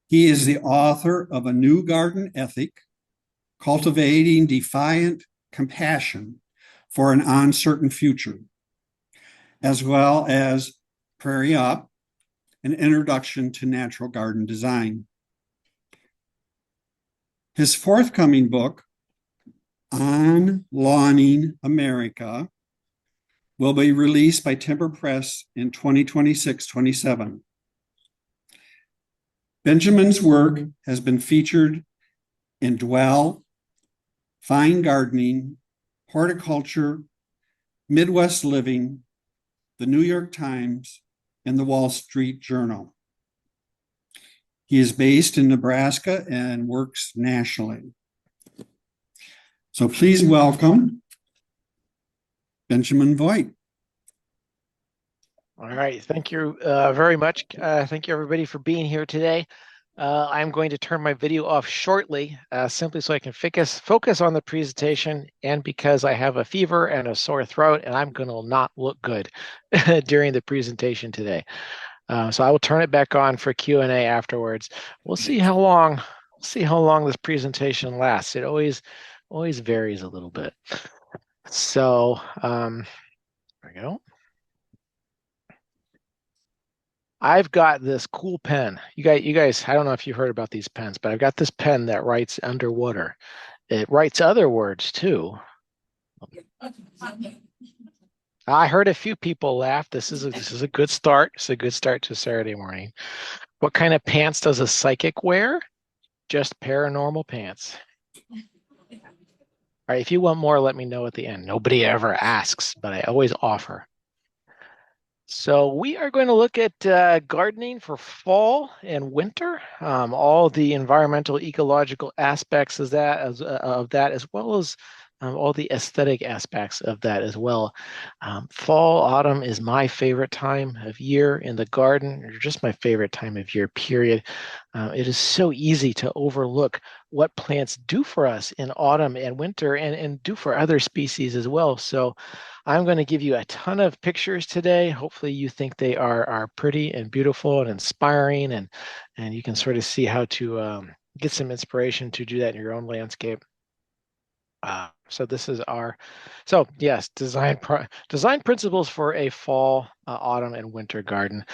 He is the author of A New Garden Ethic, Cultivating Defiant Compassion for an Uncertain Future, as well as Prairie Up, an introduction to natural garden design. His forthcoming book, On Lawning America, will be released by Timber Press in 2026-27. Benjamin's work has been featured in Dwell, Fine Gardening, Horticulture, Midwest Living, the New York Times, and the Wall Street Journal. He is based in Nebraska and works nationally. So please welcome Benjamin Voigt. All right, thank you very much. Thank you everybody for being here today. I'm going to turn my video off shortly, simply so I can focus on the presentation, and because I have a fever and a sore throat, and I'm going to not look good during the presentation today. So I will turn it back on for Q&A afterwards. We'll see how long this presentation lasts. It always varies a little bit. So there we go. I've got this cool pen. You guys, I don't know if you've heard about these pens, but I've got this pen that writes underwater. It writes other words too. I heard a few people laugh. This is a good start. It's a good start to Saturday morning. What kind of pants does a psychic wear? Just paranormal pants. All right, if you want more, let me know at the end. Nobody ever asks, but I always offer. So we are going to look at gardening for fall and winter, all the environmental, ecological aspects of that, as well as all the aesthetic aspects of that as well. Fall, autumn is my favorite time of year in the garden, or just my favorite time of year, period. It is so easy to overlook what plants do for us in autumn and winter, and do for other species as well. So I'm going to give you a ton of pictures today. Hopefully you think they are pretty and beautiful and inspiring, and you can sort of see how to get some inspiration to do that in your own landscape. So this is yes, design principles for a fall, autumn, and winter garden.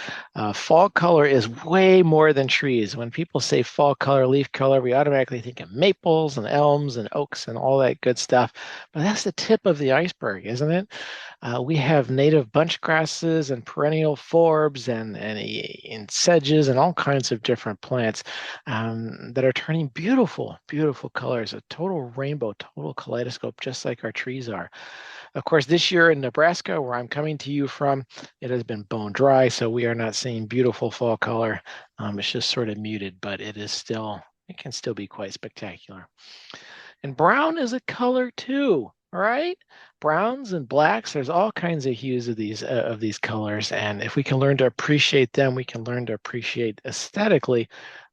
Fall color is way more than trees. When people say fall color, leaf color, we automatically think of maples and elms and oaks and all that good stuff. But that's the tip of the iceberg, isn't it? We have native bunch grasses and perennial forbs and sedges and all kinds of different plants that are turning beautiful, beautiful colors, a total rainbow, total kaleidoscope, just like our trees are. Of course, this year in Nebraska, where I'm coming to you from, it has been bone dry, so we are not seeing beautiful fall color. It's just sort of muted, but it can still be quite spectacular. And brown is a color too, all right? Browns and blacks, there's all kinds of hues of these colors, and if we can learn to appreciate them, we can learn to appreciate aesthetically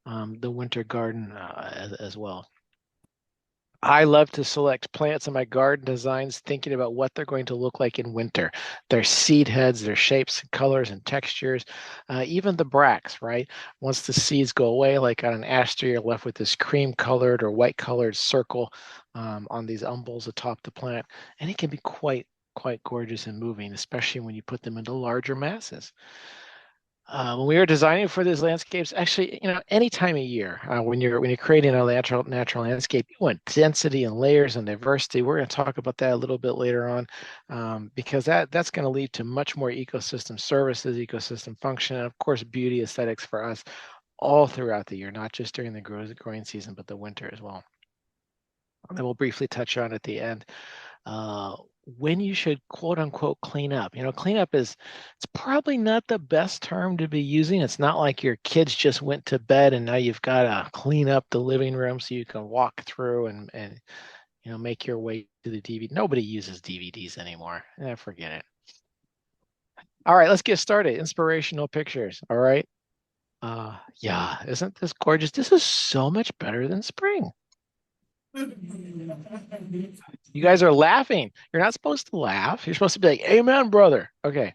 the winter garden as well. I love to select plants in my garden designs thinking about what they're going to look like in winter. Their seed heads, their shapes and colors and textures, even the bracts, right? Once the seeds go away, like on an aster, you're left with this cream colored or white colored circle on these umbels atop the plant. And it can be quite gorgeous and moving, especially when you put them into larger masses. When we were designing for these landscapes, actually, any time of year, when you're creating a natural landscape, you want density and layers and diversity. We're going to talk about that a little bit later on, because that's going to lead to much more ecosystem services, ecosystem function, and of course, beauty aesthetics for us all throughout the year, not just during the growing season, but the winter as well. And then we'll briefly touch on at the end when you should quote unquote clean up. Clean up it's probably not the best term to be using. It's not like your kids just went to bed and now you've got to clean up the living room so you can walk through and make your way to the DVD. Nobody uses DVDs anymore. Forget it. All right, let's get started. Inspirational pictures. All right. Yeah, isn't this gorgeous? This is so much better than spring. You guys are laughing. You're not supposed to laugh. You're supposed to be like, amen, brother. Okay.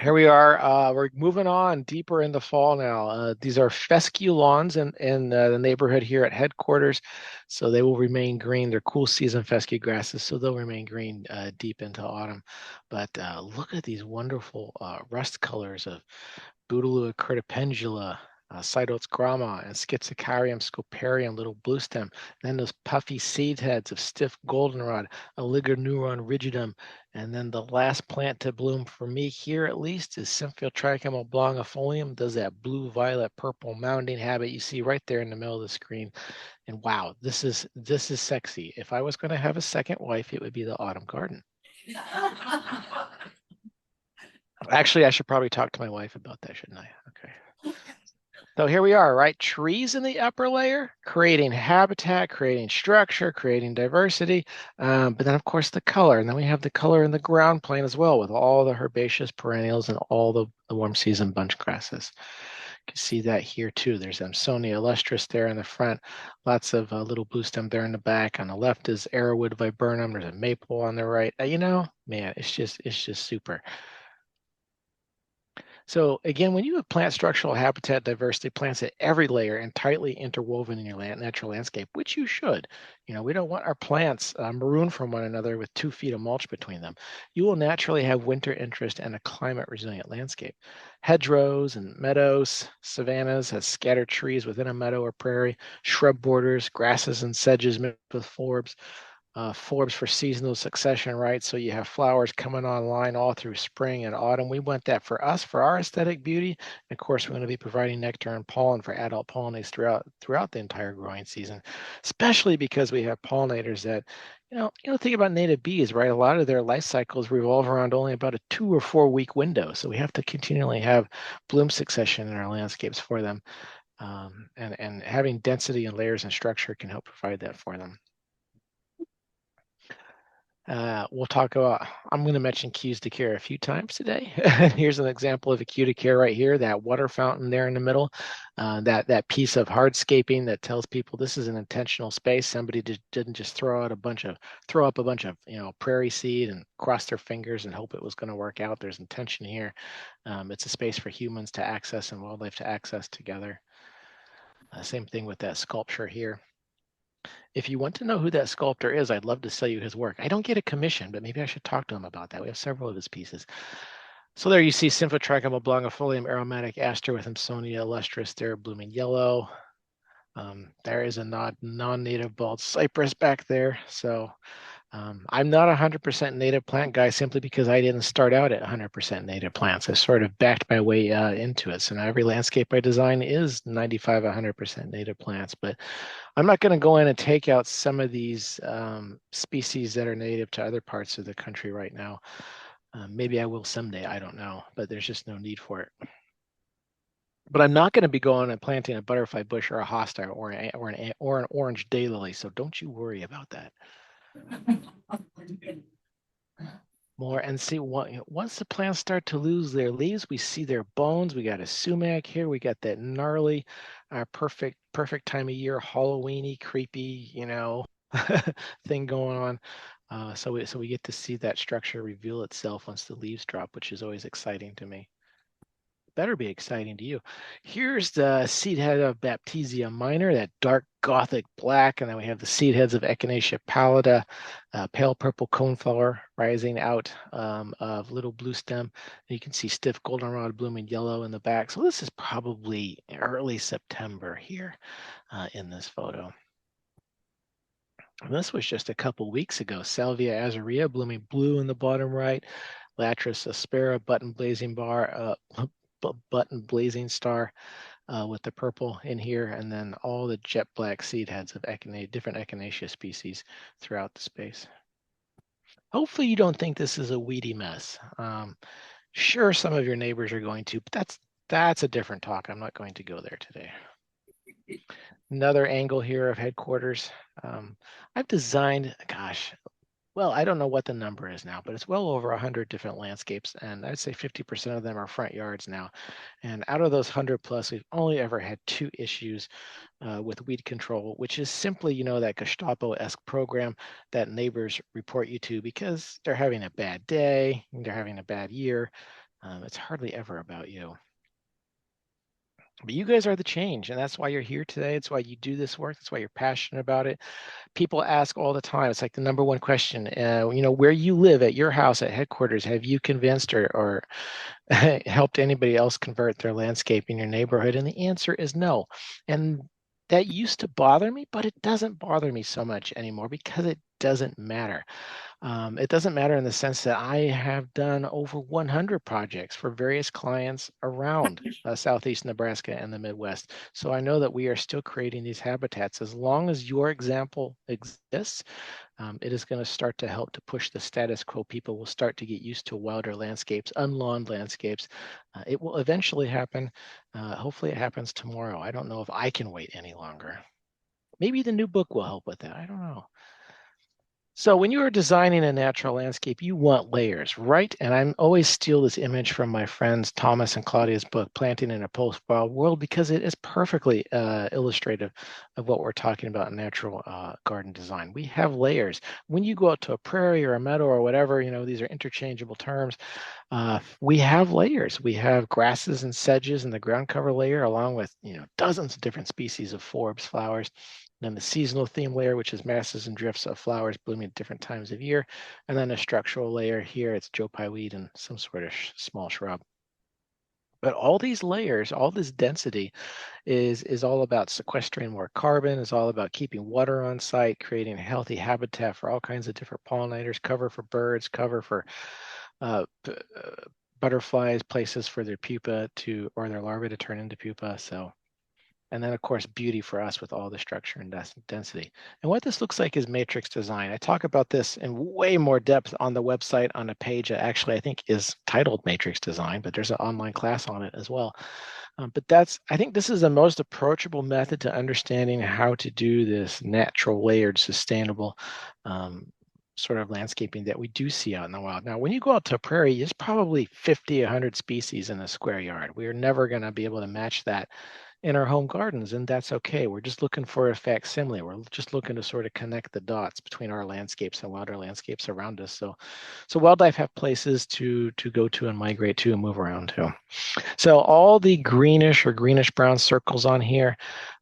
Here we are. We're moving on deeper in the fall now. These are fescue lawns in the neighborhood here at headquarters, so they will remain green. They're cool season fescue grasses, so they'll remain green deep into autumn. But look at these wonderful rust colors of Bouteloua curtipendula, Cytotes grama, and Schizocarium scoparium, little blue stem. And then those puffy seed heads of stiff goldenrod, Oligoneuron rigidum. And then the last plant to bloom for me here at least is Symphyotrichum oblongifolium. Does that blue, violet, purple mounding habit you see right there in the middle of the screen. And wow, this is sexy. If I was going to have a second wife, it would be the autumn garden. Actually, I should probably talk to my wife about that, shouldn't I? Okay. So here we are, right? Trees in the upper layer, creating habitat, creating structure, creating diversity. But then, of course, the color. And then we have the color in the ground plane as well, with all the herbaceous perennials and all the warm season bunch grasses. You can see that here too. There's Amsonia illustris there in the front, lots of little blue stem there in the back. On the left is Arrowwood viburnum. There's a maple on the right. Man, it's just super. So again, when you have plant structural habitat diversity, plants at every layer and tightly interwoven in your natural landscape, which you should. We don't want our plants marooned from one another with 2 feet of mulch between them. You will naturally have winter interest and a climate resilient landscape. Hedgerows and meadows, savannas has scattered trees within a meadow or prairie, shrub borders, grasses and sedges mixed with forbs. Forbs for seasonal succession, right? So you have flowers coming online all through spring and autumn. We want that for us, for our aesthetic beauty. And of course, we're going to be providing nectar and pollen for adult pollinators throughout the entire growing season, especially because we have pollinators that, think about native bees, right? A lot of their life cycles revolve around only about a 2 or 4 week window. So we have to continually have bloom succession in our landscapes for them. And having density and layers and structure can help provide that for them. We'll talk about, I'm going to mention cues de care a few times today. Here's an example of a cue de care right here, that water fountain there in the middle, that piece of hardscaping that tells people this is an intentional space. Somebody didn't just throw up a bunch of, prairie seed and cross their fingers and hope it was going to work out. There's intention here. It's a space for humans to access and wildlife to access together. Same thing with that sculpture here. If you want to know who that sculptor is, I'd love to sell you his work. I don't get a commission, but maybe I should talk to him about that. We have several of his pieces. So there you see Symphotrichum oblongifolium aromatic aster with Amsonia illustris there, blooming yellow. There is a non-native bald cypress back there. So I'm not a 100% native plant guy simply because I didn't start out at 100% native plants. I sort of backed my way into it. So now every landscape I design is 95, 100% native plants. But I'm not going to go in and take out some of these species that are native to other parts of the country right now. Maybe I will someday, I don't know, but there's just no need for it. But I'm not going to be going and planting a butterfly bush or a hosta or an orange daylily, so don't you worry about that. More and see what once the plants start to lose their leaves, we see their bones. We got a sumac here. We got that gnarly, perfect time of year, Halloweeny, creepy, thing going on. So we get to see that structure reveal itself once the leaves drop, which is always exciting to me. Better be exciting to you. Here's the seed head of Baptisia minor, that dark gothic black, and then we have the seed heads of Echinacea pallida, pale purple coneflower rising out of little blue stem. And you can see stiff goldenrod blooming yellow in the back. So this is probably early September here in this photo. And this was just a couple weeks ago. Salvia azurea blooming blue in the bottom right, Latris aspera button blazing star with the purple in here, and then all the jet black seed heads of different Echinacea species throughout the space. Hopefully you don't think this is a weedy mess. Sure, some of your neighbors are going to, but that's a different talk. I'm not going to go there today. Another angle here of headquarters. I've designed, well, I don't know what the number is now, but it's well over 100 different landscapes, and I'd say 50% of them are front yards now. And out of those 100 plus, we've only ever had 2 issues with weed control, which is simply, that Gestapo-esque program that neighbors report you to because they're having a bad day, they're having a bad year. It's hardly ever about you. But you guys are the change, and that's why you're here today. It's why you do this work. That's why you're passionate about it. People ask all the time. It's like the number one question. Where you live at your house at headquarters, have you convinced or helped anybody else convert their landscape in your neighborhood? And the answer is no. And that used to bother me, but it doesn't bother me so much anymore because it doesn't matter. It doesn't matter in the sense that I have done over 100 projects for various clients around Southeast Nebraska and the Midwest. So I know that we are still creating these habitats. As long as your example exists, it is going to start to help to push the status quo. People will start to get used to wilder landscapes, unlawned landscapes. It will eventually happen. Hopefully, it happens tomorrow. I don't know if I can wait any longer. Maybe the new book will help with that. I don't know. So when you are designing a natural landscape, you want layers, right? And I always steal this image from my friends Thomas and Claudia's book, Planting in a Post-Wild World, because it is perfectly illustrative of what we're talking about in natural garden design. We have layers. When you go out to a prairie or a meadow or whatever, these are interchangeable terms. We have layers. We have grasses and sedges in the ground cover layer, along with dozens of different species of forbs, flowers. Then the seasonal theme layer, which is masses and drifts of flowers blooming at different times of year. And then a structural layer here, it's Joe Pye weed and some sort of small shrub. But all these layers, all this density is all about sequestering more carbon, is all about keeping water on site, creating a healthy habitat for all kinds of different pollinators, cover for birds, cover for uh, butterflies, places for their pupa or their larvae to turn into pupa. So and then, of course, beauty for us with all the structure and density. And what this looks like is matrix design. I talk about this in way more depth on the website on a page that actually I think is titled Matrix Design, but there's an online class on it as well. I think this is the most approachable method to understanding how to do this natural, layered, sustainable sort of landscaping that we do see out in the wild. Now, when you go out to a prairie, there's probably 50, 100 species in a square yard. We are never going to be able to match that in our home gardens, and that's okay. We're just looking for a facsimile. We're just looking to sort of connect the dots between our landscapes and wilder landscapes around us. So wildlife have places to go to and migrate to and move around to. So all the greenish or greenish brown circles on here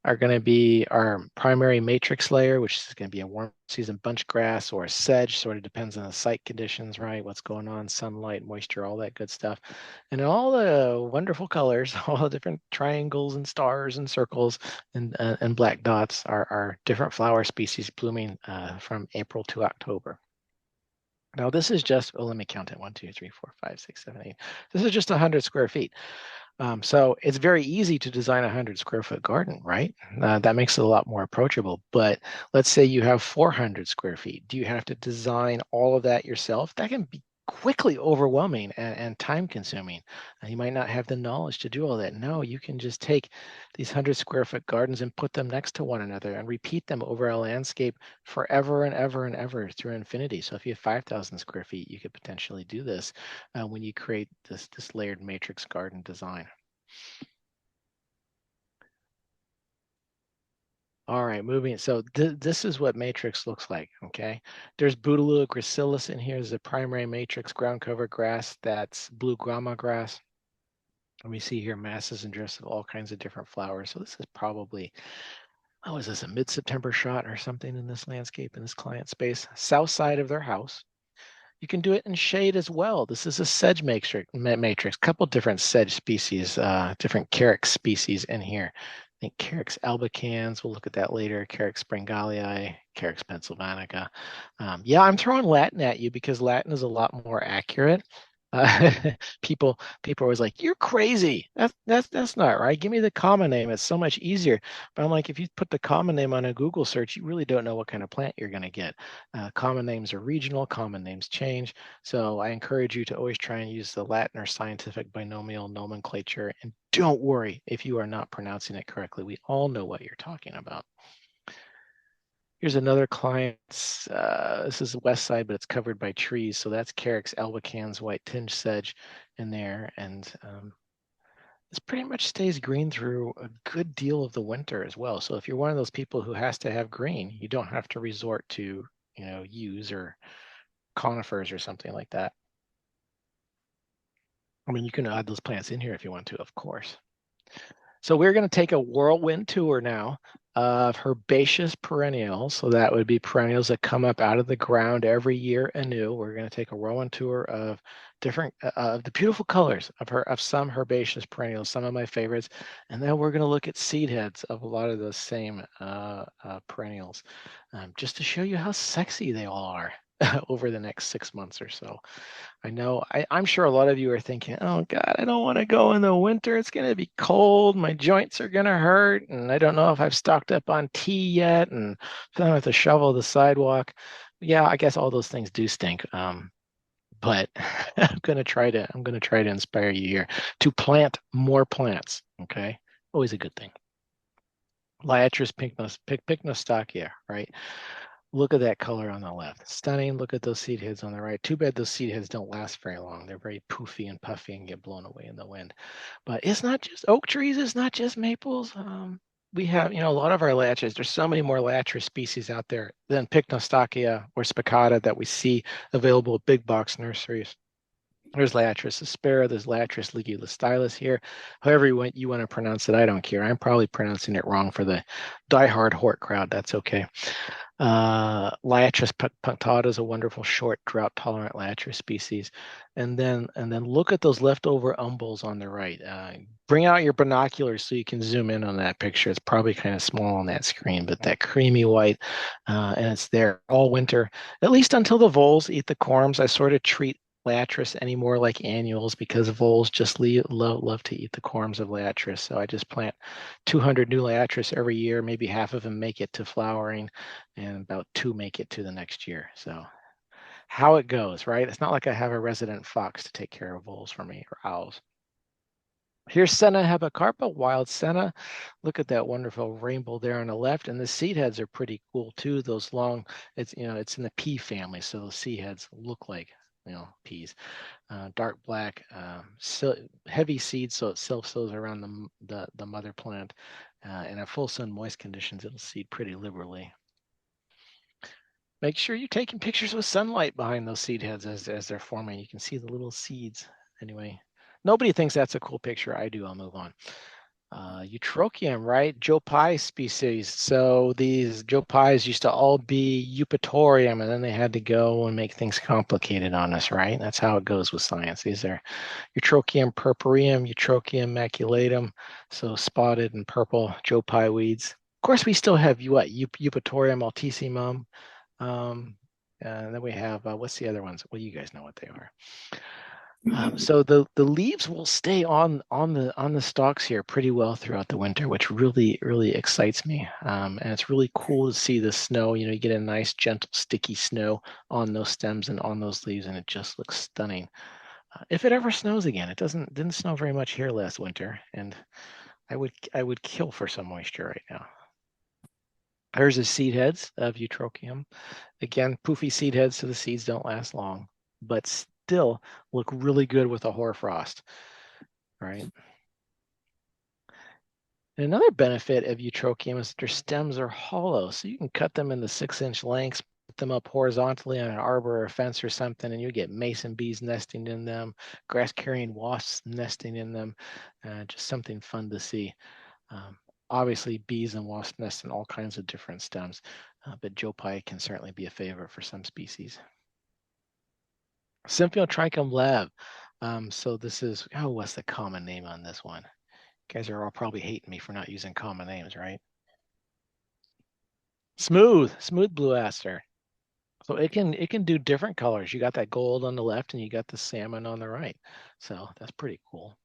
are going to be our primary matrix layer, which is going to be a warm season bunch grass or a sedge, sort of depends on the site conditions, right? What's going on, sunlight, moisture, all that good stuff. And all the wonderful colors, all the different triangles and stars and circles and black dots are different flower species blooming from April to October. Now this is just, let me count it, 1, 2, 3, 4, 5, 6, 7, 8. This is just 100 square feet. So it's very easy to design a 100 square foot garden, right? That makes it a lot more approachable. But let's say you have 400 square feet. Do you have to design all of that yourself? That can be quickly overwhelming and time consuming. You might not have the knowledge to do all that. No, you can just take these 100 square foot gardens and put them next to one another and repeat them over a landscape forever and ever and ever through infinity. So if you have 5,000 square feet, you could potentially do this when you create this layered matrix garden design. All right, moving. So this is what matrix looks like, okay? There's Bouteloua gracilis in here. Is a primary matrix ground cover grass that's blue grama grass. And we see here masses and drifts of all kinds of different flowers. So this is probably, oh, is this a mid-September shot or something in this landscape, in this client space? South side of their house. You can do it in shade as well. This is a sedge matrix, couple different sedge species, different carex species in here. I think Carex albicans, we'll look at that later, Carex springalii, Carex pennsylvanica. Yeah, I'm throwing Latin at you because Latin is a lot more accurate. Uh, people are always like, "You're crazy. That's not right. Give me the common name. It's so much easier." But I'm like, if you put the common name on a Google search, you really don't know what kind of plant you're going to get. Common names are regional. Common names change. So I encourage you to always try and use the Latin or scientific binomial nomenclature. And don't worry if you are not pronouncing it correctly. We all know what you're talking about. Here's another client's, this is the west side, but it's covered by trees. So that's Carex albicans white tinge sedge in there. And this pretty much stays green through a good deal of the winter as well. So if you're one of those people who has to have green, you don't have to resort to, yews or conifers or something like that. I mean, you can add those plants in here if you want to, of course. So we're going to take a whirlwind tour now of herbaceous perennials. So that would be perennials that come up out of the ground every year anew. We're going to take a whirlwind tour of different of the beautiful colors of some herbaceous perennials, some of my favorites, and then we're going to look at seed heads of a lot of those same perennials, just to show you how sexy they all are over the next 6 months or so. I know I'm sure a lot of you are thinking, oh God, I don't want to go in the winter. It's going to be cold. My joints are going to hurt. And I don't know if I've stocked up on tea yet. And then I have to shovel the sidewalk. Yeah, I guess all those things do stink. But I'm going to try to inspire you here to plant more plants. Okay. Always a good thing. Liatris pycnostochea, right? Look at that color on the left. Stunning. Look at those seed heads on the right. Too bad those seed heads don't last very long. They're very poofy and puffy and get blown away in the wind. But it's not just oak trees. It's not just maples. We have, a lot of our liatris. There's so many more liatris species out there than Pycnostochea or spicata that we see available at big box nurseries. There's Liatris aspera, there's Liatris ligulostylus here. However you want to pronounce it, I don't care. I'm probably pronouncing it wrong for the diehard hort crowd. That's okay. Liatris punctata is a wonderful short drought tolerant liatris species. And then look at those leftover umbels on the right. Bring out your binoculars so you can zoom in on that picture. It's probably kind of small on that screen, but that creamy white, and it's there all winter, at least until the voles eat the corms. I sort of treat Liatris anymore like annuals because voles just love to eat the corms of Liatris. So I just plant 200 new Liatris every year. Maybe half of them make it to flowering and about 2 make it to the next year. So how it goes, right? It's not like I have a resident fox to take care of voles for me or owls. Here's Senna hebecarpa, wild senna. Look at that wonderful rainbow there on the left. And the seed heads are pretty cool too. Those long, it's in the pea family. So those seed heads look like peas. Dark black, heavy seeds, so it self-sows around the mother plant. And at full sun moist conditions, it'll seed pretty liberally. Make sure you're taking pictures with sunlight behind those seed heads as they're forming. You can see the little seeds. Anyway, nobody thinks that's a cool picture. I do. I'll move on. Eutrochium, right? Joe Pye species. So these Joe Pyes used to all be Eupatorium, and then they had to go and make things complicated on us, right? That's how it goes with science. These are Eutrochium purpureum, Eutrochium maculatum, so spotted and purple Joe Pye weeds. Of course, we still have Eupatorium altissimum. And then we have what's the other ones? Well, you guys know what they are. So the leaves will stay on the stalks here pretty well throughout the winter, which really excites me. And it's really cool to see the snow. You get a nice gentle sticky snow on those stems and on those leaves, and it just looks stunning. If it ever snows again, didn't snow very much here last winter, and I would kill for some moisture right now. Here's the seed heads of Eutrochium. Again, poofy seed heads, so the seeds don't last long, but still look really good with a hoarfrost, right? And another benefit of Eutrochium is that their stems are hollow, so you can cut them into 6-inch lengths, put them up horizontally on an arbor or a fence or something, and you get mason bees nesting in them, grass-carrying wasps nesting in them, just something fun to see. Obviously, bees and wasps nest in all kinds of different stems, but Joe Pye can certainly be a favorite for some species. Symphyotrichum lab. So this is, what's the common name on this one? You guys are all probably hating me for not using common names, right? Smooth blue aster. So it can do different colors. You got that gold on the left and you got the salmon on the right. So that's pretty cool.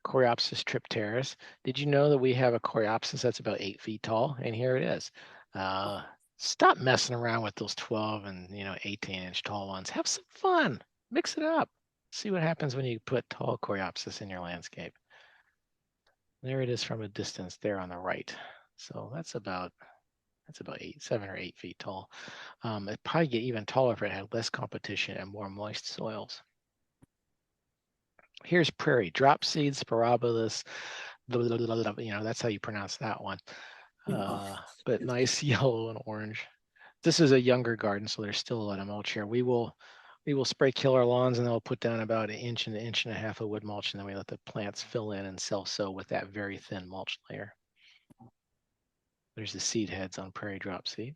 Coreopsis tripteris. Did you know that we have a Coreopsis that's about 8 feet tall? And here it is. Stop messing around with those 12 and 18-inch tall ones. Have some fun. Mix it up. See what happens when you put tall Coreopsis in your landscape. There it is from a distance there on the right. So that's about 7 or 8 feet tall. It'd probably get even taller if it had less competition and more moist soils. Here's prairie drop seed spirabilus. That's how you pronounce that one. But nice yellow and orange. This is a younger garden, so there's still a lot of mulch here. We will We will spray killer lawns, and then we'll put down about an inch and a half of wood mulch, and then we let the plants fill in and self-sow with that very thin mulch layer. There's the seed heads on prairie drop seed.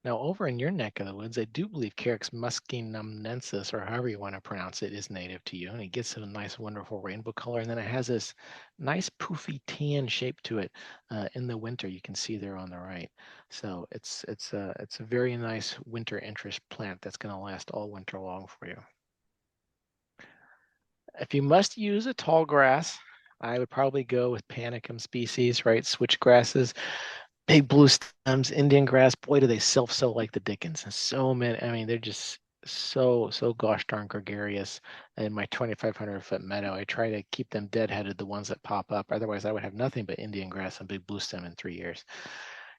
Now, over in your neck of the woods, I do believe Carex muscinamensis, or however you want to pronounce it, is native to you, and it gets a nice, wonderful rainbow color, and then it has this nice poofy tan shape to it in the winter. You can see there on the right. So it's a very nice winter interest plant that's going to last all winter long for you. If you must use a tall grass, I would probably go with panicum species, right? Switch grasses. Big blue stems, Indian grass, boy, do they self-sow like the dickens. And so many, I mean, they're just so gosh darn gregarious. In my 2,500-foot meadow, I try to keep them deadheaded, the ones that pop up. Otherwise, I would have nothing but Indian grass and big blue stem in 3 years.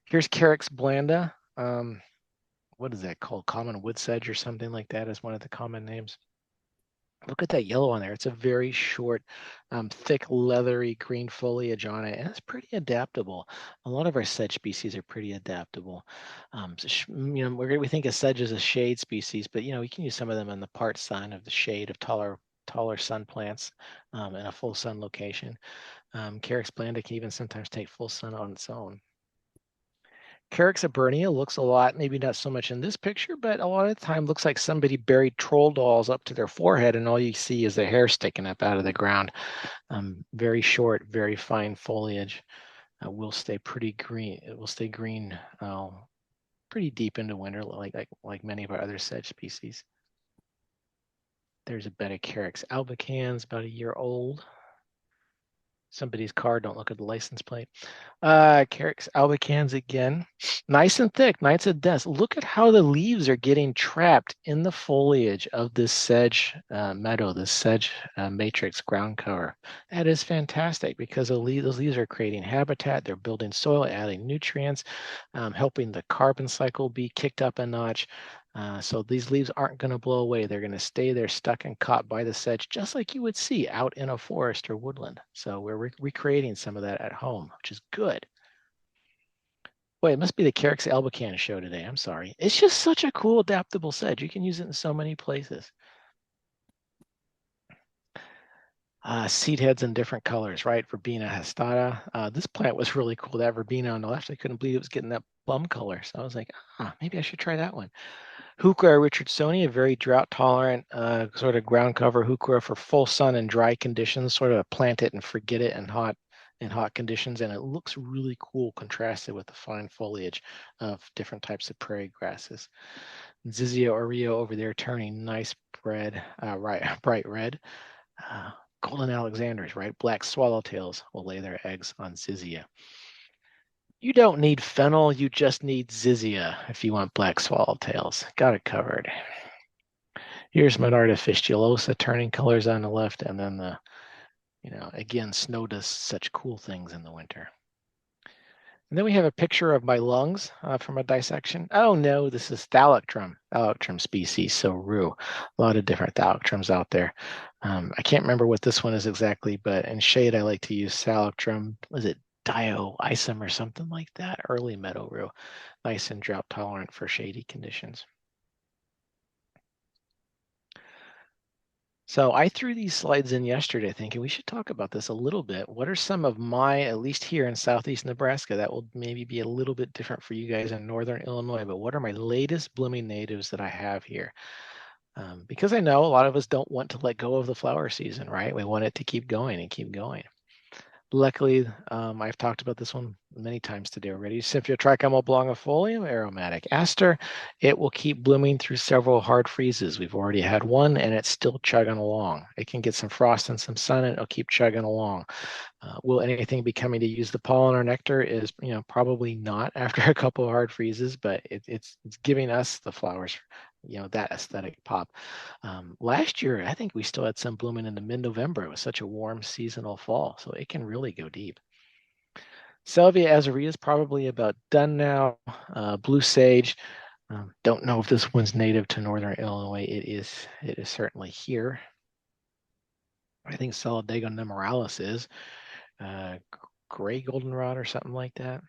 Here's Carex blanda. What is that called? Common wood sedge or something like that is one of the common names. Look at that yellow on there. It's a very short, thick, leathery green foliage on it, and it's pretty adaptable. A lot of our sedge species are pretty adaptable. We think of sedge as a shade species, but we can use some of them in the part sun of the shade of taller sun plants in a full sun location. Carex blanda can even sometimes take full sun on its own. Carex eburnia looks a lot, maybe not so much in this picture, but a lot of the time looks like somebody buried troll dolls up to their forehead, and all you see is the hair sticking up out of the ground. Very short, very fine foliage. Will stay pretty green. It will stay green pretty deep into winter, like many of our other sedge species. There's a bed of Carex albicans, about a year old. Somebody's car, don't look at the license plate. Carex albicans again. Nice and thick, nice and dense. Look at how the leaves are getting trapped in the foliage of this sedge meadow, this sedge matrix ground cover. That is fantastic because those leaves are creating habitat, they're building soil, adding nutrients, helping the carbon cycle be kicked up a notch. So these leaves aren't going to blow away. They're going to stay there stuck and caught by the sedge, just like you would see out in a forest or woodland. So we're recreating some of that at home, which is good. Boy, it must be the Carex albican show today. I'm sorry. It's just such a cool adaptable sedge. You can use it in so many places. Seed heads in different colors, right? Verbena hastata. This plant was really cool. That verbena on the left, I couldn't believe it was getting that plum color. So I was like, maybe I should try that one. Heuchera richardsoni, a very drought tolerant sort of ground cover heuchera for full sun and dry conditions, sort of plant it and forget it in hot conditions. And it looks really cool contrasted with the fine foliage of different types of prairie grasses. Zizia aurea over there turning nice bright red. Golden Alexanders, right? Black swallowtails will lay their eggs on Zizia. You don't need fennel, you just need Zizia if you want black swallowtails. Got it covered. Here's Monarda fistulosa turning colors on the left, and then again, snow does such cool things in the winter. And then we have a picture of my lungs from a dissection. Oh no, this is Thalictrum species, so rue. A lot of different Thalictrums out there. I can't remember what this one is exactly, but in shade I like to use Thalictrum. Was it Dioisom or something like that? Early meadow rue. Nice and drought tolerant for shady conditions. So I threw these slides in yesterday thinking we should talk about this a little bit. What are some of my, at least here in Southeast Nebraska, that will maybe be a little bit different for you guys in Northern Illinois, but what are my latest blooming natives that I have here? Because I know a lot of us don't want to let go of the flower season, right? We want it to keep going and keep going. Luckily, I've talked about this one many times today already. Symphyotrichum oblongifolium, aromatic aster. It will keep blooming through several hard freezes. We've already had one, and it's still chugging along. It can get some frost and some sun, and it'll keep chugging along. Will anything be coming to use the pollen or nectar? Is probably not after a couple of hard freezes, but it's giving us the flowers, that aesthetic pop. Last year, I think we still had some blooming into mid-November. It was such a warm seasonal fall, so it can really go deep. Salvia azurea is probably about done now. Blue sage, don't know if this one's native to Northern Illinois. It is certainly here. I think Solidago nemoralis is gray goldenrod or something like that.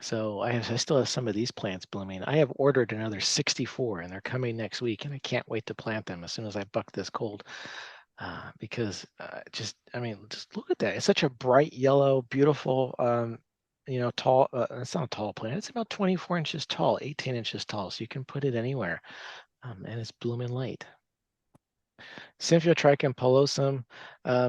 So I still have some of these plants blooming. I have ordered another 64 and they're coming next week, and I can't wait to plant them as soon as I buck this cold. Because I mean, just look at that. It's such a bright yellow, beautiful, tall. It's not a tall plant. It's about 24 inches tall, 18 inches tall. So you can put it anywhere, and it's blooming late. Symphotrichum pilosum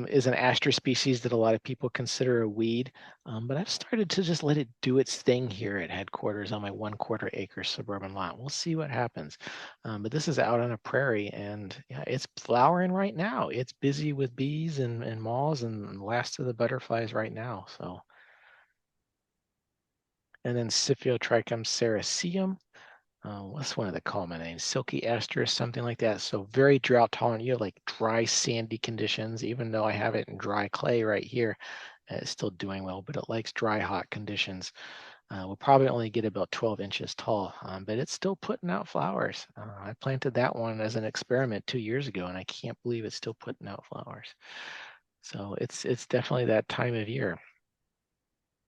is an aster species that a lot of people consider a weed, but I've started to just let it do its thing here at headquarters on my 1/4 acre suburban lot. We'll see what happens. But this is out on a prairie, and yeah, it's flowering right now. It's busy with bees and moths and last of the butterflies right now. So, and then Symphotrichum sericeum. What's one of the common names? Silky aster, something like that. So very drought tolerant. You have like dry, sandy conditions. Even though I have it in dry clay right here, it's still doing well, but it likes dry, hot conditions. We'll probably only get about 12 inches tall, but it's still putting out flowers. I planted that one as an experiment 2 years ago, and I can't believe it's still putting out flowers. So it's definitely that time of year.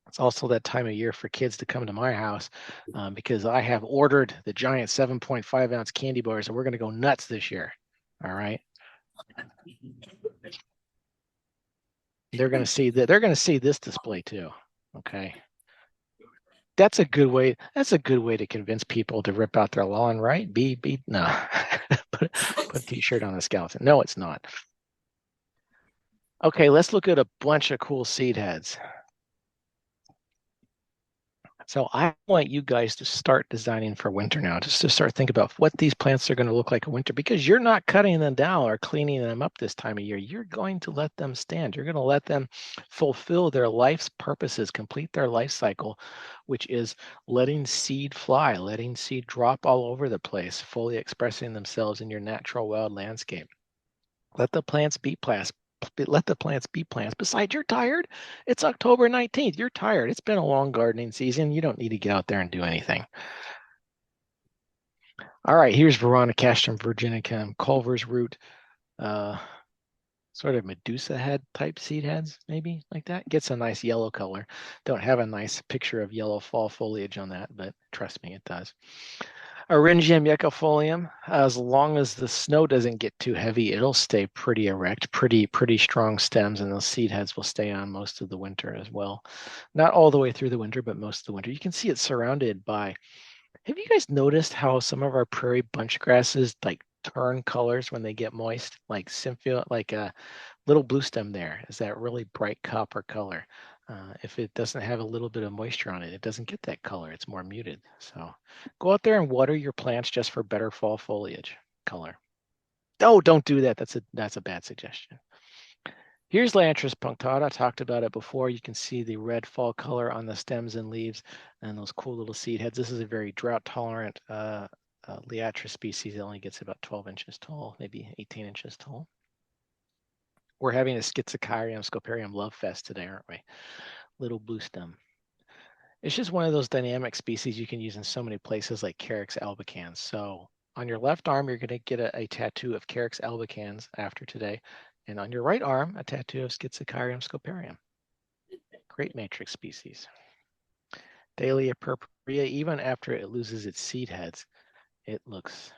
It's also that time of year for kids to come to my house because I have ordered the giant 7.5 ounce candy bars, and we're going to go nuts this year. All right. They're going to see that. They're going to see this display too. Okay. That's a good way. That's a good way to convince people to rip out their lawn, right? No. put a t-shirt on a skeleton. No, it's not. Okay, let's look at a bunch of cool seed heads. So I want you guys to start designing for winter now, just to start thinking about what these plants are going to look like in winter, because you're not cutting them down or cleaning them up this time of year. You're going to let them stand. You're going to let them fulfill their life's purposes, complete their life cycle, which is letting seed fly, letting seed drop all over the place, fully expressing themselves in your natural wild landscape. Let the plants be plants. Let the plants be plants. Besides, you're tired. It's October 19th. You're tired. It's been a long gardening season. You don't need to get out there and do anything. All right, here's Veronicastrum virginicum, Culver's root, uh, sort of Medusa head type seed heads, maybe like that. Gets a nice yellow color. Don't have a nice picture of yellow fall foliage on that, but trust me, it does. Eryngium yuccifolium, as long as the snow doesn't get too heavy, it'll stay pretty erect, pretty strong stems, and those seed heads will stay on most of the winter as well. Not all the way through the winter, but most of the winter. You can see it's surrounded by. Have you guys noticed how some of our prairie bunch grasses like turn colors when they get moist? Like Symphia, like a little blue stem there is that really bright copper color. If it doesn't have a little bit of moisture on it, it doesn't get that color. It's more muted. So go out there and water your plants just for better fall foliage color. Oh, don't do that. That's a bad suggestion. Here's Liantris punctata. I talked about it before. You can see the red fall color on the stems and leaves and those cool little seed heads. This is a very drought tolerant Liatris species. It only gets about 12 inches tall, maybe 18 inches tall. We're having a Schizochyrium scoparium love fest today, aren't we? Little blue stem. It's just one of those dynamic species you can use in so many places like Carex albicans. So on your left arm, you're going to get a tattoo of Carex albicans after today. And on your right arm, a tattoo of Schizochyrium scoparium. Great matrix species. Dahlia purpurea, even after it loses its seed heads, it looks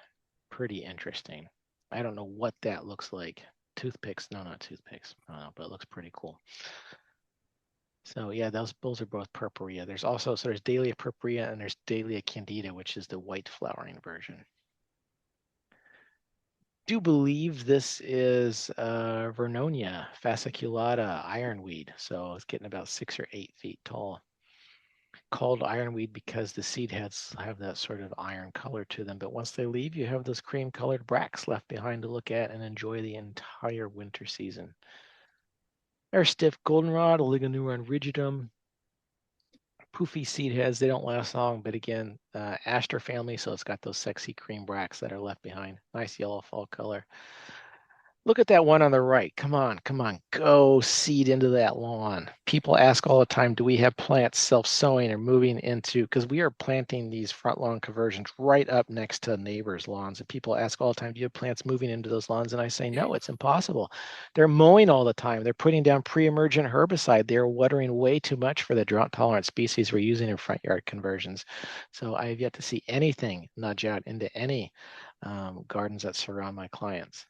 pretty interesting. I don't know what that looks like. Toothpicks, no, not toothpicks. I don't know, but it looks pretty cool. So yeah, those are both purpurea. There's Dahlia purpurea and there's Dahlia candida, which is the white flowering version. Do believe this is Vernonia fasciculata ironweed. So it's getting about 6 or 8 feet tall. Called ironweed because the seed heads have that sort of iron color to them. But once they leave, you have those cream colored bracts left behind to look at and enjoy the entire winter season. There's stiff goldenrod, Oligoneuron rigidum, poofy seed heads. They don't last long, but again, aster family, so it's got those sexy cream bracts that are left behind. Nice yellow fall color. Look at that one on the right. Come on, come on, go seed into that lawn. People ask all the time, do we have plants self-sowing or moving into, because we are planting these front lawn conversions right up next to neighbors' lawns. And people ask all the time, do you have plants moving into those lawns? And I say, no, it's impossible. They're mowing all the time. They're putting down pre-emergent herbicide. They're watering way too much for the drought-tolerant species we're using in front yard conversions. So I have yet to see anything nudge out into any gardens that surround my clients.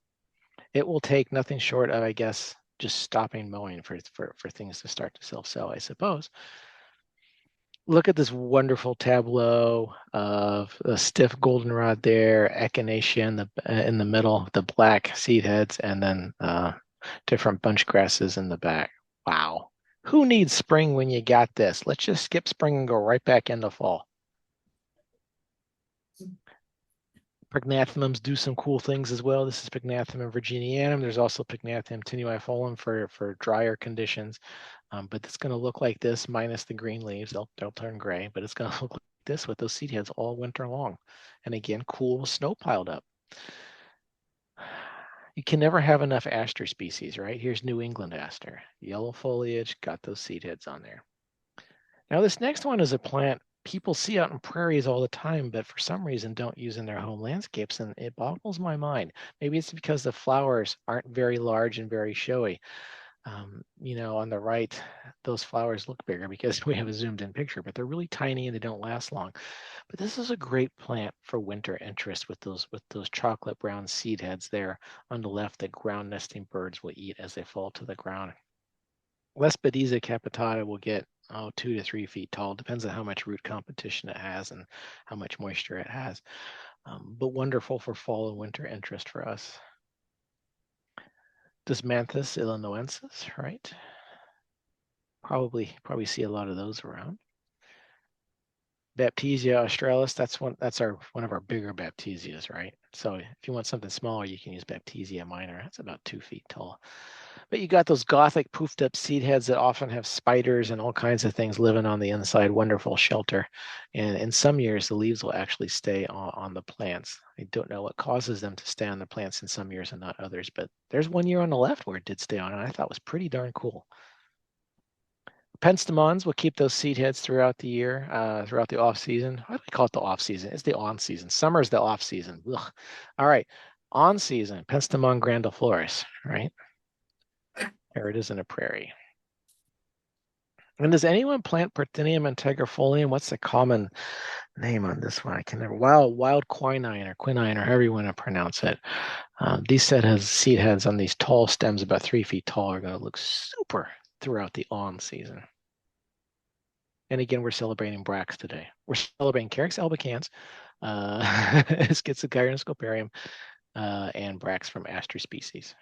It will take nothing short of, I guess, just stopping mowing for things to start to self-sow, I suppose. Look at this wonderful tableau of a stiff goldenrod there, echinacea in the middle, the black seed heads, and then different bunch grasses in the back. Wow. Who needs spring when you got this? Let's just skip spring and go right back into fall. Prognathyms do some cool things as well. This is Prognathymium virginianum. There's also Prognathymium tenuifolum for drier conditions. But it's going to look like this minus the green leaves. They'll turn gray, but it's going to look like this with those seed heads all winter long. And again, cool snow piled up. You can never have enough aster species, right? Here's New England aster. Yellow foliage, got those seed heads on there. Now this next one is a plant people see out in prairies all the time, but for some reason don't use in their home landscapes, and it boggles my mind. Maybe it's because the flowers aren't very large and very showy. On the right, those flowers look bigger because we have a zoomed in picture, but they're really tiny and they don't last long. But this is a great plant for winter interest with those chocolate brown seed heads there on the left that ground nesting birds will eat as they fall to the ground. Lespedeza capitata will get 2 to 3 feet tall. Depends on how much root competition it has and how much moisture it has. But wonderful for fall and winter interest for us. Desmanthus illinoensis, right? Probably see a lot of those around. Baptisia australis, that's one of our bigger baptisias, right? So if you want something smaller, you can use Baptisia minor. That's about 2 feet tall. But you got those gothic poofed up seed heads that often have spiders and all kinds of things living on the inside. Wonderful shelter. And in some years, the leaves will actually stay on the plants. I don't know what causes them to stay on the plants in some years and not others, but there's one year on the left where it did stay on, and I thought was pretty darn cool. Penstemons will keep those seed heads throughout the year, throughout the off season. Why do we call it the off season? It's the on season. Summer is the off season. Ugh. All right, on season, Penstemon grandiflorus, right? There it is in a prairie. And does anyone plant Parthenium integrifolium? What's the common name on this one? I can never. Wild quinine or quinine or however you want to pronounce it. These seed heads on these tall stems, about 3 feet tall, are going to look super throughout the on season. And again, we're celebrating Brax today. We're celebrating Carex albicans, Schizochyron scoparium, and Brax from Aster species.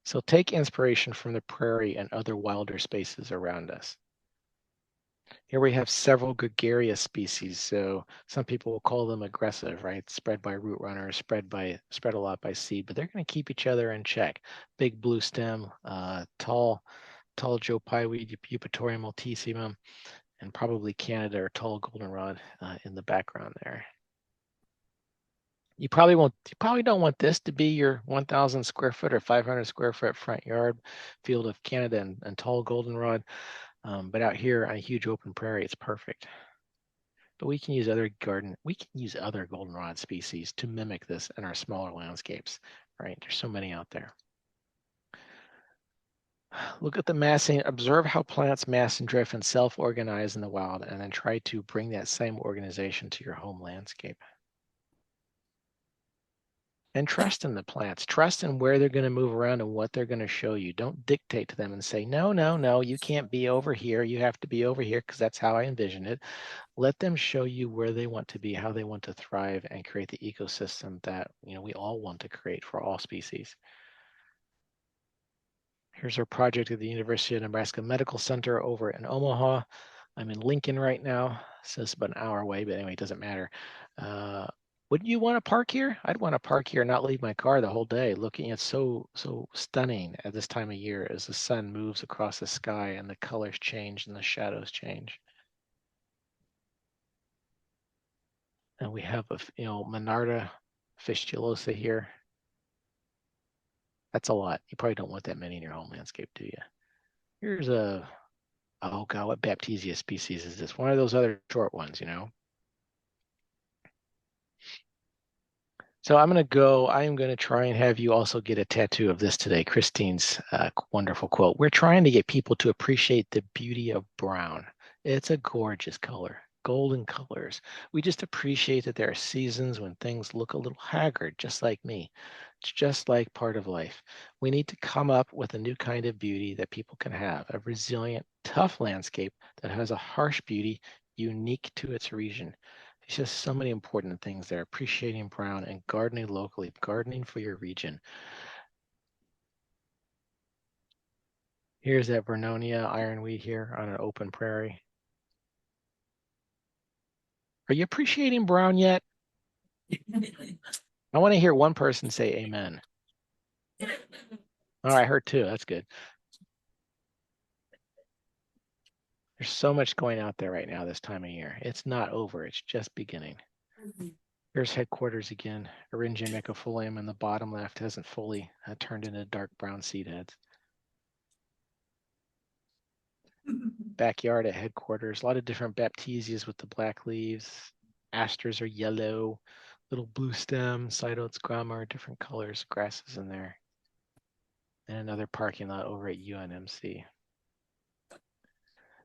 So take inspiration from the prairie and other wilder spaces around us. Here we have several gregarious species. So some people will call them aggressive, right? Spread by root runners, spread a lot by seed, but they're going to keep each other in check. Big blue stem, tall Joe Pyeweed, Eupatorium altissimum, and probably Canada or tall goldenrod in the background there. You probably don't want this to be your 1,000 square foot or 500 square foot front yard field of Canada and tall goldenrod. But out here on a huge open prairie, it's perfect. But we can use other goldenrod species to mimic this in our smaller landscapes, right? There's so many out there. Look at the massing, observe how plants mass and drift and self-organize in the wild, and then try to bring that same organization to your home landscape. And trust in the plants. Trust in where they're going to move around and what they're going to show you. Don't dictate to them and say, no, you can't be over here. You have to be over here because that's how I envision it. Let them show you where they want to be, how they want to thrive, and create the ecosystem that we all want to create for all species. Here's our project at the University of Nebraska Medical Center over in Omaha. I'm in Lincoln right now, so it's about an hour away, but anyway, it doesn't matter. Wouldn't you want to park here? I'd want to park here and not leave my car the whole day. Looking at so stunning at this time of year as the sun moves across the sky and the colors change and the shadows change. And we have Monarda fistulosa here. That's a lot. You probably don't want that many in your home landscape, do you? Here's oh God, what Baptisia species is this? One of those other short ones, you know? So I'm going to try and have you also get a tattoo of this today. Christine's wonderful quote. We're trying to get people to appreciate the beauty of brown. It's a gorgeous color, golden colors. We just appreciate that there are seasons when things look a little haggard, just like me. It's just like part of life. We need to come up with a new kind of beauty that people can have, a resilient, tough landscape that has a harsh beauty unique to its region. It's just so many important things there. Appreciating brown and gardening locally, gardening for your region. Here's that Vernonia ironweed here on an open prairie. Are you appreciating brown yet? I want to hear one person say amen. All right, I heard two. That's good. There's so much going out there right now this time of year. It's not over. It's just beginning. Here's headquarters again. Eryngia mecifolium in the bottom left hasn't fully turned into dark brown seed heads. Backyard at headquarters. A lot of different baptisias with the black leaves. Asters are yellow. Little blue stem. Cytodes, grama are different colors. Grasses in there. And another parking lot over at UNMC.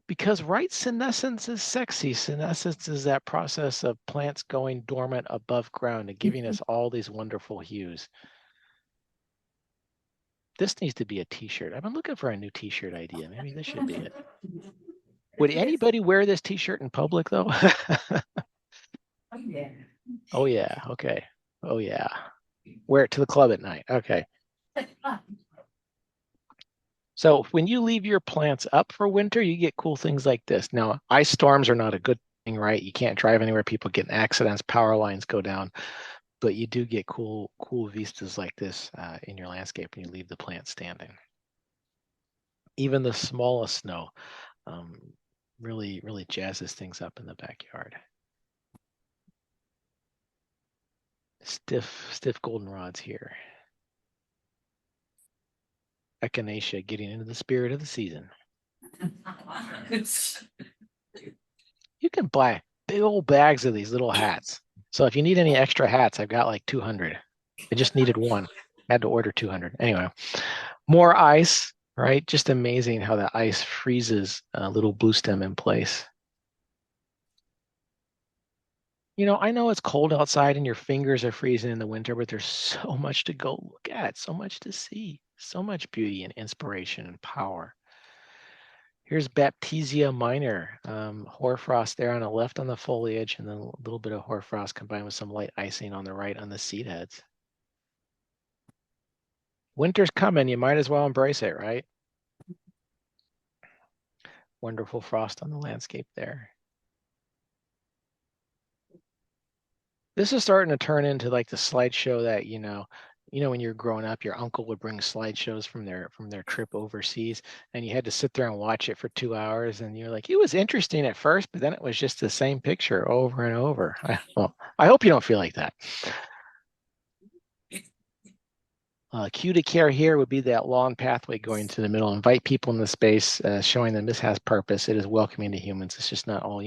Because right, senescence is sexy. Senescence is that process of plants going dormant above ground and giving us all these wonderful hues. This needs to be a t-shirt. I've been looking for a new t-shirt idea. Maybe this should be it. Would anybody wear this t-shirt in public though? Oh, yeah. Oh yeah, okay. Oh yeah. Wear it to the club at night. Okay. So when you leave your plants up for winter, you get cool things like this. Now, ice storms are not a good thing, right? You can't drive anywhere, people get in accidents, power lines go down, but you do get cool vistas like this in your landscape when you leave the plant standing. Even the smallest snow really jazzes things up in the backyard. Stiff goldenrods here. Echinacea getting into the spirit of the season. You can buy big old bags of these little hats. So if you need any extra hats, I've got like 200. I just needed one. Had to order 200. Anyway, more ice, right? Just amazing how that ice freezes a little blue stem in place. You know, I know it's cold outside and your fingers are freezing in the winter, but there's so much to go look at, so much to see, so much beauty and inspiration and power. Here's Baptisia minor, hoarfrost there on the left on the foliage, and then a little bit of hoarfrost combined with some light icing on the right on the seed heads. Winter's coming, you might as well embrace it, right? Wonderful frost on the landscape there. This is starting to turn into like the slideshow that, you know, when you're growing up, your uncle would bring slideshows from their trip overseas, and you had to sit there and watch it for 2 hours, and you're like, it was interesting at first, but then it was just the same picture over and over. Well, I hope you don't feel like that. Cue to care here would be that long pathway going to the middle. Invite people in the space, showing them this has purpose. It is welcoming to humans. It's just not all,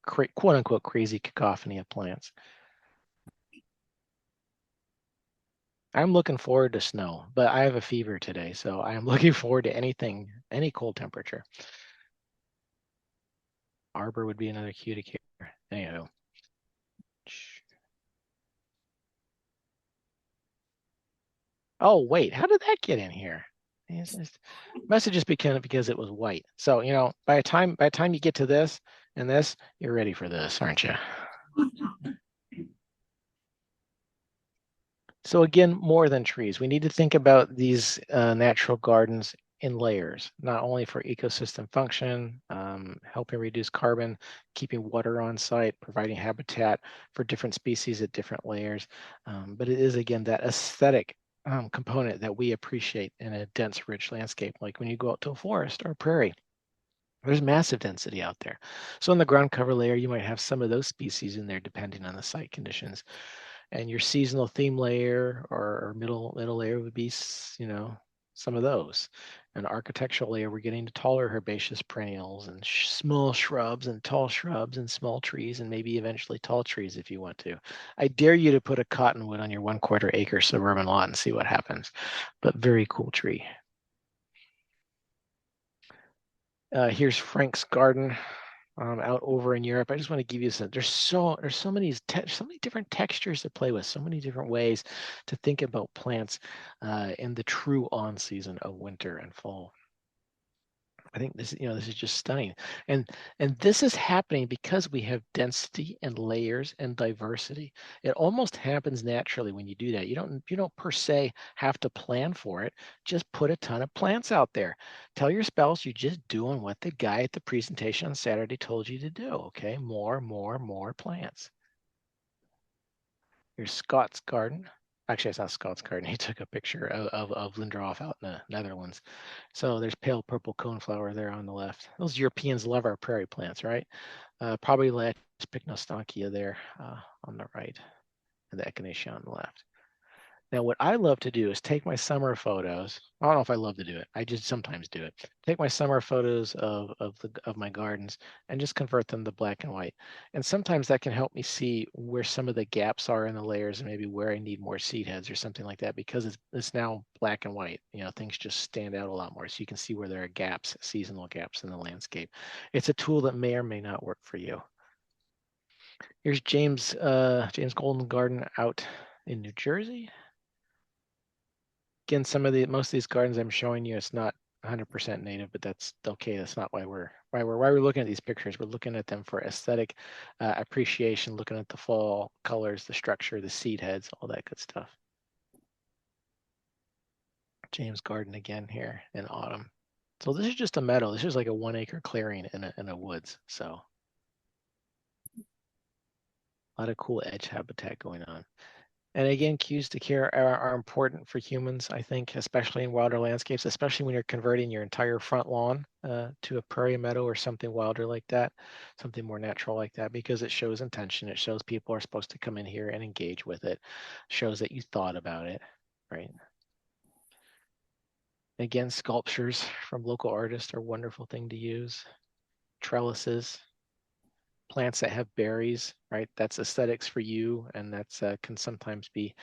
quote unquote crazy cacophony of plants. I'm looking forward to snow, but I have a fever today, so I am looking forward to anything, any cold temperature. Arbor would be another cue to care. Anyhow. Oh, wait, how did that get in here? Must have just become because it was white. So, by the time you get to this and this, you're ready for this, aren't you? So again, more than trees, we need to think about these natural gardens in layers, not only for ecosystem function, helping reduce carbon, keeping water on site, providing habitat for different species at different layers. But it is, again, that aesthetic component that we appreciate in a dense, rich landscape, like when you go out to a forest or a prairie. There's massive density out there. So in the ground cover layer, you might have some of those species in there depending on the site conditions. And your seasonal theme layer or middle layer would be, some of those. An architectural layer, we're getting to taller herbaceous perennials and small shrubs and tall shrubs and small trees and maybe eventually tall trees if you want to. I dare you to put a cottonwood on your 1/4 acre suburban lot and see what happens. But very cool tree. Here's Frank's garden out over in Europe. I just want to give you some. There's so many different textures to play with, so many different ways to think about plants in the true on season of winter and fall. I think this is just stunning, and this is happening because we have density and layers and diversity. It almost happens naturally when you do that. You don't per se have to plan for it. Just put a ton of plants out there. Tell your spouse you're just doing what the guy at the presentation on Saturday told you to do. Okay, more plants. Here's Scott's garden. Actually, it's not Scott's garden. He took a picture of Lindroth out in the Netherlands. So there's pale purple coneflower there on the left. Those Europeans love our prairie plants, right? Probably Latch pycnostochia there on the right, and the echinacea on the left. Now, what I love to do is take my summer photos. I don't know if I love to do it. I just sometimes do it. Take my summer photos of my gardens and just convert them to black and white. And sometimes that can help me see where some of the gaps are in the layers and maybe where I need more seed heads or something like that, because it's now black and white. Things just stand out a lot more. So you can see where there are gaps, seasonal gaps in the landscape. It's a tool that may or may not work for you. Here's James Golden Garden out in New Jersey. Again, most of these gardens I'm showing you, it's not 100% native, but that's okay. That's not why we're looking at these pictures. We're looking at them for aesthetic appreciation, looking at the fall colors, the structure, the seed heads, all that good stuff. James Garden again here in autumn. So this is just a meadow. This is like a 1 acre clearing in a woods. So a lot of cool edge habitat going on. And again, cues to care are important for humans, I think, especially in wilder landscapes, especially when you're converting your entire front lawn to a prairie meadow or something wilder like that, something more natural like that, because it shows intention. It shows people are supposed to come in here and engage with it, shows that you thought about it, right? Again, sculptures from local artists are a wonderful thing to use. Trellises, plants that have berries, right? That's aesthetics for you, and that's can sometimes be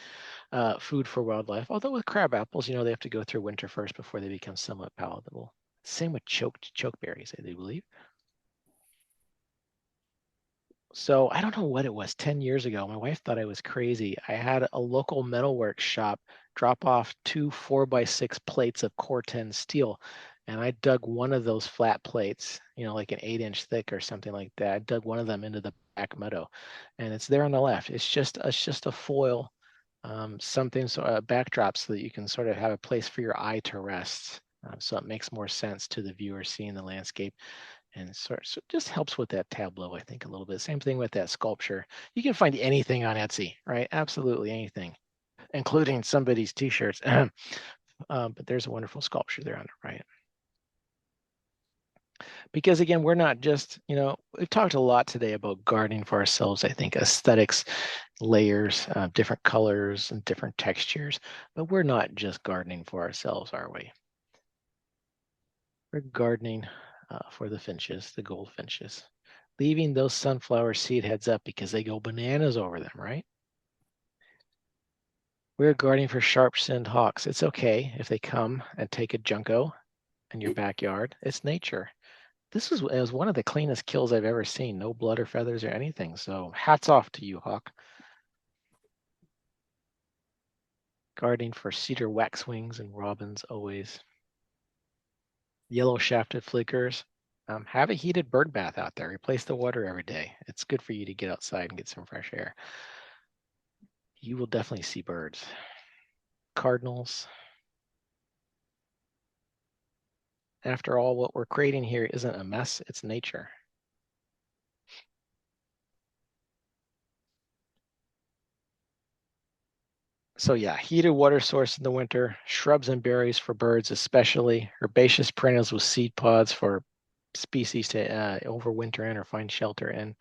food for wildlife. Although with crab apples, they have to go through winter first before they become somewhat palatable. Same with chokeberries, I do believe. So I don't know what it was 10 years ago. My wife thought I was crazy. I had a local metalworks shop drop off 2 4x6 plates of Corten steel. And I dug one of those flat plates, like an 8-inch thick or something like that. I dug one of them into the back meadow, and it's there on the left. It's just a foil, something, so a backdrop, so that you can sort of have a place for your eye to rest. So it makes more sense to the viewer seeing the landscape, and so it just helps with that tableau, I think, a little bit. Same thing with that sculpture. You can find anything on Etsy, right? Absolutely anything, including somebody's t-shirts. But there's a wonderful sculpture there on the right. Because again, we're not just, we've talked a lot today about gardening for ourselves. I think aesthetics, layers, different colors and different textures, but we're not just gardening for ourselves, are we? We're gardening for the finches, the goldfinches, leaving those sunflower seed heads up because they go bananas over them, right? We're gardening for sharp-shinned hawks. It's okay if they come and take a junco in your backyard. It's nature. It was one of the cleanest kills I've ever seen. No blood or feathers or anything. So hats off to you, Hawk. Gardening for cedar waxwings and robins always. Yellow shafted flickers. Have a heated bird bath out there. Replace the water every day. It's good for you to get outside and get some fresh air. You will definitely see birds. Cardinals. After all, what we're creating here isn't a mess, it's nature. So yeah, heated water source in the winter, shrubs and berries for birds especially, herbaceous perennials with seed pods for species to overwinter in or find shelter in.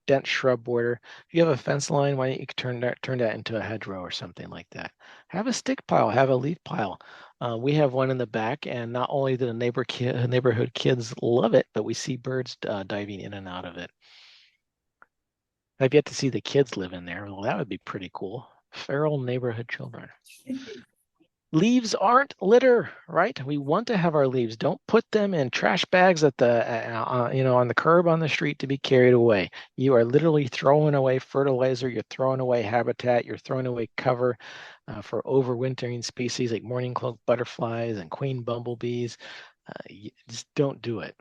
dense shrub border. If you have a fence line, why don't you turn that into a hedgerow or something like that? Have a stick pile, have a leaf pile. We have one in the back, and not only do the neighborhood kids love it, but we see birds diving in and out of it. I've yet to see the kids live in there. Well, that would be pretty cool. Feral neighborhood children. Leaves aren't litter, right? We want to have our leaves. Don't put them in trash bags at the, on the curb on the street to be carried away. You are literally throwing away fertilizer. You're throwing away habitat. You're throwing away cover for overwintering species like mourning cloak butterflies and queen bumblebees. Just don't do it.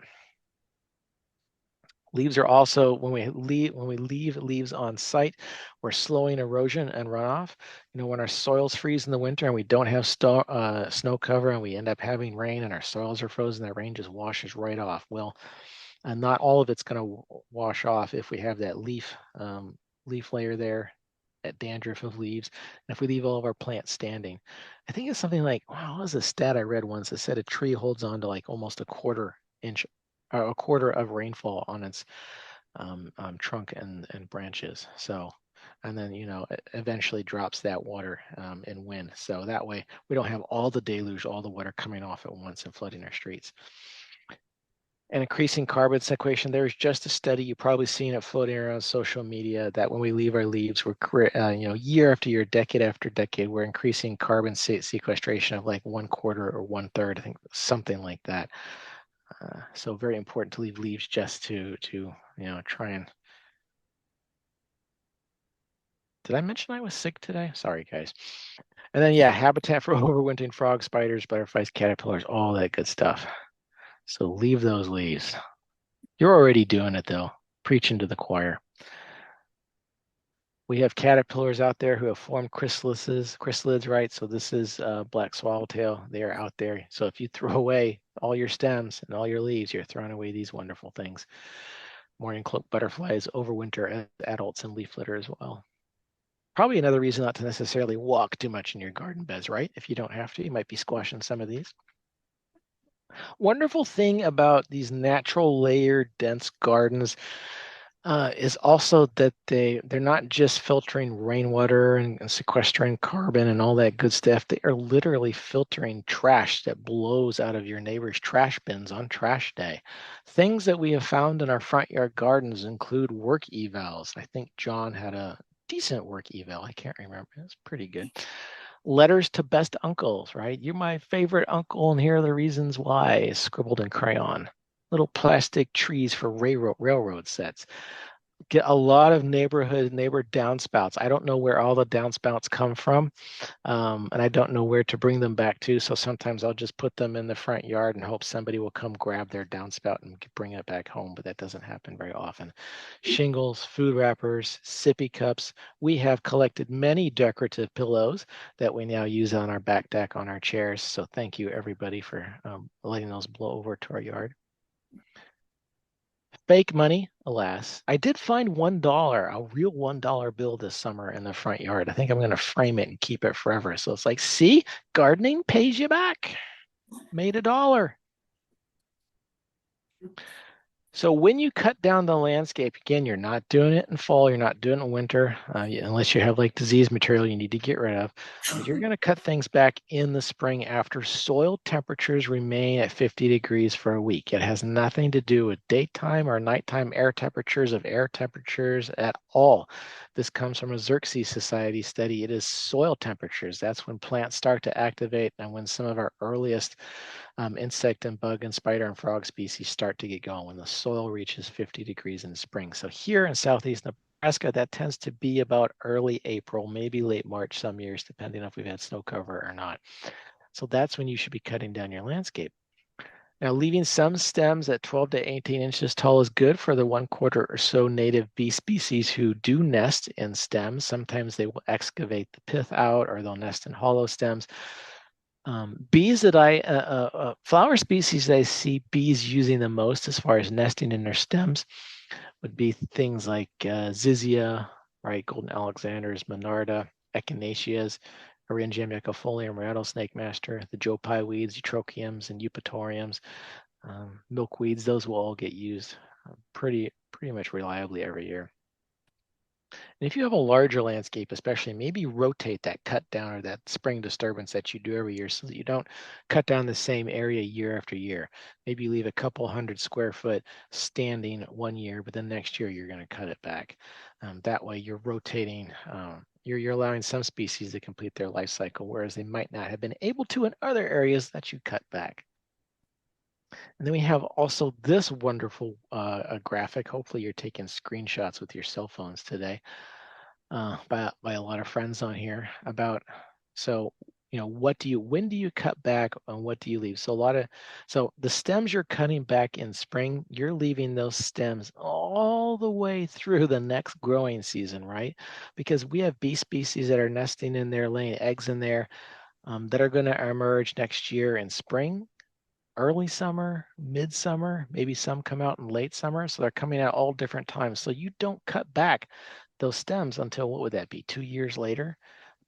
Leaves are also, when we leave leaves on site, we're slowing erosion and runoff. When our soils freeze in the winter and we don't have snow cover and we end up having rain and our soils are frozen, that rain just washes right off. Well, and not all of it's going to wash off if we have that leaf layer there, that dandruff of leaves. And if we leave all of our plants standing, I think it's something like, wow, what was the stat I read once that said a tree holds on to like almost a quarter of rainfall on its trunk and branches. So, and then it eventually drops that water in wind. So that way we don't have all the deluge, all the water coming off at once and flooding our streets. And increasing carbon sequestration. There's just a study, you've probably seen it floating around social media, that when we leave our leaves, we're year after year, decade after decade, we're increasing carbon sequestration of like 1/4 or 1/3, I think, something like that. So very important to leave leaves just to try and. Did I mention I was sick today? Sorry, guys. And then, yeah, habitat for overwintering frogs, spiders, butterflies, caterpillars, all that good stuff. So leave those leaves. You're already doing it, though. Preaching to the choir. We have caterpillars out there who have formed chrysalids, right? So this is black swallowtail. They are out there. So if you throw away all your stems and all your leaves, you're throwing away these wonderful things. Mourning cloak butterflies overwinter as adults in leaf litter as well. Probably another reason not to necessarily walk too much in your garden beds, right? If you don't have to, you might be squashing some of these. Wonderful thing about these natural layered dense gardens is also that they're not just filtering rainwater and sequestering carbon and all that good stuff. They are literally filtering trash that blows out of your neighbor's trash bins on trash day. Things that we have found in our front yard gardens include work evals. I think John had a decent work eval. I can't remember. It's pretty good. Letters to best uncles, right? You're my favorite uncle, and here are the reasons why, scribbled in crayon. Little plastic trees for railroad sets. Get a lot of neighbor downspouts. I don't know where all the downspouts come from, and I don't know where to bring them back to. So sometimes I'll just put them in the front yard and hope somebody will come grab their downspout and bring it back home, but that doesn't happen very often. Shingles, food wrappers, sippy cups. We have collected many decorative pillows that we now use on our back deck on our chairs. So thank you everybody for letting those blow over to our yard. Fake money, alas. I did find $1, a real $1 bill this summer in the front yard. I think I'm going to frame it and keep it forever. So it's like, see, gardening pays you back. Made $1. So when you cut down the landscape, again, you're not doing it in fall, you're not doing it in winter, unless you have like disease material you need to get rid of. But you're going to cut things back in the spring after soil temperatures remain at 50 degrees for a week. It has nothing to do with daytime or nighttime air temperatures at all. This comes from a Xerces Society study. It is soil temperatures. That's when plants start to activate and when some of our earliest insect and bug and spider and frog species start to get going when the soil reaches 50 degrees in spring. So here in southeast Nebraska, that tends to be about early April, maybe late March some years, depending on if we've had snow cover or not. So that's when you should be cutting down your landscape. Now, leaving some stems at 12 to 18 inches tall is good for the 1/4 or so native bee species who do nest in stems. Sometimes they will excavate the pith out or they'll nest in hollow stems. Bees that flower species that I see bees using the most as far as nesting in their stems would be things like Zizia, right? Golden Alexanders, Monarda, Echinaceas, Eryngium ecifolium, rattlesnake master, the Joe Pye weeds, Eutrochiums, and Eupatoriums, milkweeds. Those will all get used pretty much reliably every year. And if you have a larger landscape, especially, maybe rotate that cut down or that spring disturbance that you do every year so that you don't cut down the same area year after year. Maybe you leave a couple 100 square foot standing 1 year, but then next year you're going to cut it back. That way you're rotating, you're allowing some species to complete their life cycle, whereas they might not have been able to in other areas that you cut back. And then we have also this wonderful graphic. Hopefully you're taking screenshots with your cell phones today. By a lot of friends on here about, so when do you cut back and what do you leave? So the stems you're cutting back in spring, you're leaving those stems all the way through the next growing season, right? Because we have bee species that are nesting in there, laying eggs in there, that are going to emerge next year in spring, early summer, midsummer, maybe some come out in late summer. So they're coming out all different times. So you don't cut back those stems until, what would that be, 2 years later?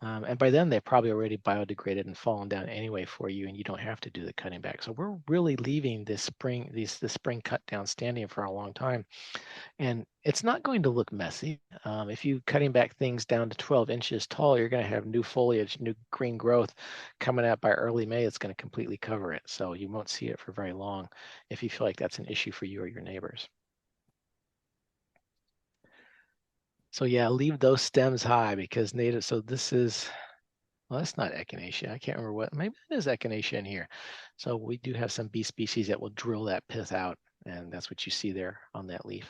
And by then they've probably already biodegraded and fallen down anyway for you, and you don't have to do the cutting back. So we're really leaving this spring cut down standing for a long time. And it's not going to look messy. If you cutting back things down to 12 inches tall, you're going to have new foliage, new green growth coming out by early May. It's going to completely cover it. So you won't see it for very long if you feel like that's an issue for you or your neighbors. So yeah, leave those stems high because native, so this is, well, that's not echinacea. I can't remember what, maybe it is echinacea in here. So we do have some bee species that will drill that pith out, and that's what you see there on that leaf.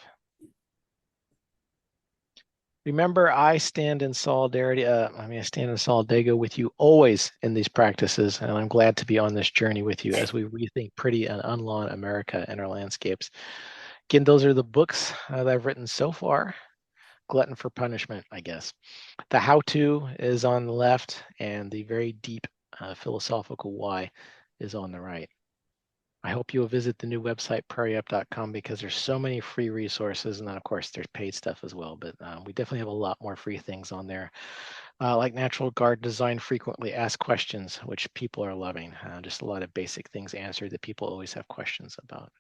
Remember, I stand in solidarity, I stand in solidago with you always in these practices, and I'm glad to be on this journey with you as we rethink pretty and unlawn America and our landscapes. Again, those are the books that I've written so far. Glutton for Punishment, I guess. The how-to is on the left, and the very deep philosophical why is on the right. I hope you'll visit the new website, prairieup.com, because there's so many free resources. And then, of course, there's paid stuff as well. But we definitely have a lot more free things on there, like natural garden design, frequently asked questions, which people are loving. Just a lot of basic things answered that people always have questions about.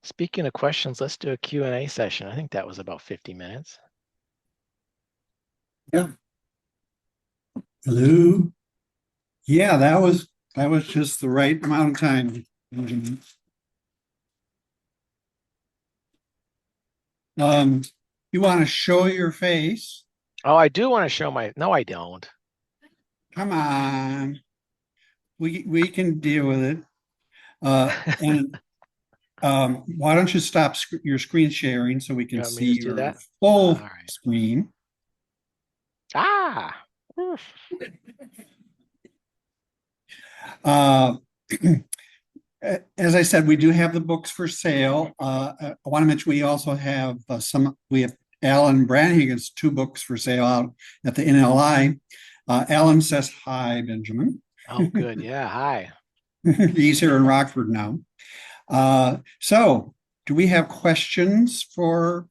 Speaking of questions, let's do a Q&A session. I think that was about 50 minutes. Yeah. Hello. Yeah, that was just the right amount of time. You want to show your face? Oh, I do want to show my, no, I don't. Come on. We can deal with it. And why don't you stop your screen sharing so we You can want me to see just do your that? full All right. screen? Ah. Uh, as I said, we do have the books for sale. I want to mention we also have we have Alan Brannigan's 2 books for sale out at the NLI. Alan says hi, Benjamin. Oh, good. Yeah. Hi. He's here in Rockford now. So do we have questions for